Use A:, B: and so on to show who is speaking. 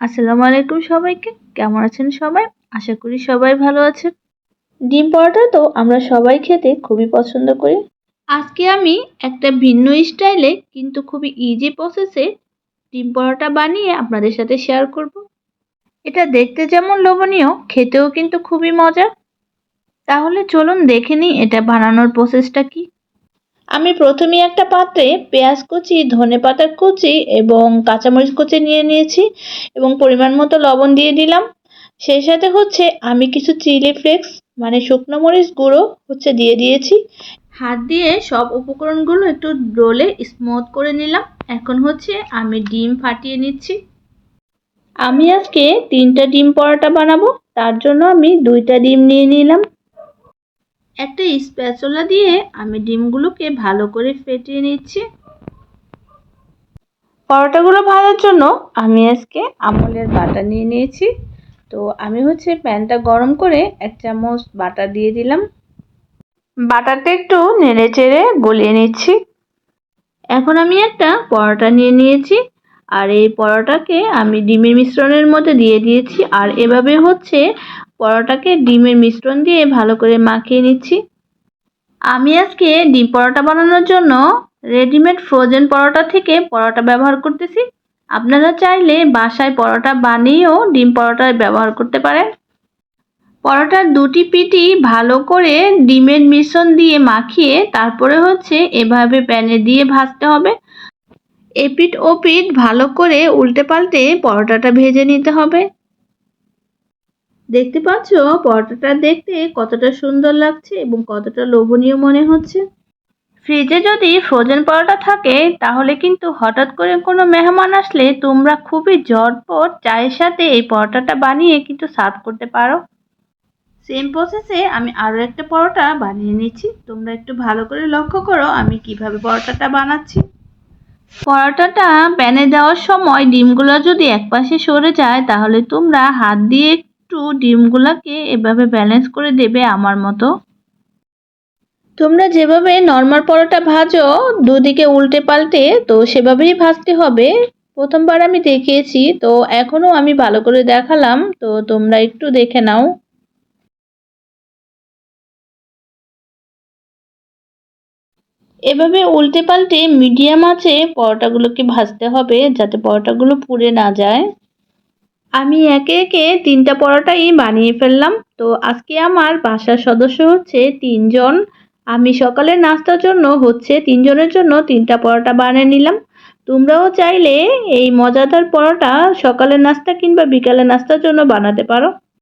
A: আসসালামু আলাইকুম সবাইকে। কেমন আছেন সবাই? আশা করি সবাই ভালো আছেন। ডিম পরোটা তো আমরা সবাই খেতে খুবই পছন্দ করি। আজকে আমি একটা ভিন্ন স্টাইলে কিন্তু খুবই ইজি প্রসেসে ডিম পরোটা বানিয়ে আপনাদের সাথে শেয়ার করব। এটা দেখতে যেমন লোভনীয়, খেতেও কিন্তু খুবই মজার। তাহলে চলুন দেখে নিই এটা বানানোর প্রসেসটা কি। আমি প্রথমেই একটা পাত্রে পেঁয়াজ কুচি, ধনেপাতার কুচি এবং কাঁচামরিচ কুচি নিয়ে নিয়েছি এবং পরিমাণ মতো লবণ দিয়ে দিলাম। সেই সাথে আমি কিছু চিলি ফ্লেক্স মানে শুকনো মরিচ গুঁড়ো দিয়ে দিয়েছি। হাত দিয়ে সব উপকরণগুলো একটু ডলে স্মুথ করে নিলাম। এখন আমি ডিম ফাটিয়ে নিচ্ছি। আমি আজকে 3টা ডিম পরোটা বানাবো, তার জন্য আমি 2টা ডিম নিয়ে নিলাম। একটা স্প্যাচুলা দিয়ে আমি ডিমগুলোকে ভালো করে ফেটিয়ে নিচ্ছি। পরোটাগুলো ভাজার জন্য আমি আজকে আমুলের বাটার নিয়ে নিয়েছি। তো আমি প্যানটা গরম করে 1 চামচ বাটার দিয়ে দিলাম। বাটারটা একটু নেড়ে চেড়ে গলিয়ে নিচ্ছি। এখন আমি একটা পরোটা নিয়ে নিয়েছি আর এই পরোটাকে আমি ডিমের মিশ্রণের মধ্যে দিয়ে দিয়েছি আর এভাবে পরোটাকে ডিমের মিশ্রণ দিয়ে ভালো করে মাখিয়ে নিচ্ছি। আমি আজকে ডিম পরোটা বানানোর জন্য রেডিমেড ফ্রোজেন পরোটা থেকে পরোটা ব্যবহার করতেছি। আপনারা চাইলে বাসায় পরোটা বানিয়েও ডিম পরোটা ব্যবহার করতে পারেন। পরোটার দুটি পিঠই ভালো করে ডিমের মিশ্রণ দিয়ে মাখিয়ে তারপরে এভাবে প্যানে দিয়ে ভাজতে হবে। এপিঠ ওপিঠ ভালো করে উল্টে পাল্টে পরোটাটা ভেজে নিতে হবে। দেখতে পাচ্ছ পরোটাটা দেখতে কতটা সুন্দর লাগছে এবং কতটা লোভনীয় মনে হচ্ছে। ফ্রিজে যদি ফ্রোজেন পরোটা থাকে তাহলে কিন্তু হঠাৎ করে কোনো মেহমান আসলে তোমরা খুবই ঝটপট চায়ের সাথে এই পরোটাটা বানিয়ে কিন্তু সার্ভ করতে পারো। সেম প্রসেসে আমি আরও একটা পরোটা বানিয়ে নিচ্ছি। তোমরা একটু ভালো করে লক্ষ্য করো আমি কিভাবে পরোটাটা বানাচ্ছি। পরোটাটা প্যানে দেওয়ার সময় ডিমগুলো যদি একপাশে সরে যায় তাহলে তোমরা হাত দিয়ে একটু ডিমগুলোকে এভাবে ব্যালেন্স করে দেবে আমার মতো। তোমরা যেভাবে নর্মাল পরোটা ভাজো দুদিকে উল্টে পাল্টে, তো সেভাবেই ভাজতে হবে। প্রথমবার আমি দেখিয়েছি, তো এখনও আমি ভালো করে দেখালাম, তো তোমরা একটু দেখে নাও। এভাবে উল্টে পাল্টে মিডিয়াম আঁচে পরোটাগুলোকে ভাজতে হবে যাতে পরোটাগুলো পুড়ে না যায়। আমি একে একে 3টা পরোটাই বানিয়ে ফেললাম। তো আজকে আমার বাসার সদস্য 3 জন। আমি সকালের নাস্তার জন্য 3 জনের জন্য 3টা পরোটা বানিয়ে নিলাম। তোমরাও চাইলে এই মজাদার পরোটা সকালের নাস্তা কিংবা বিকালের নাস্তার জন্য বানাতে পারো।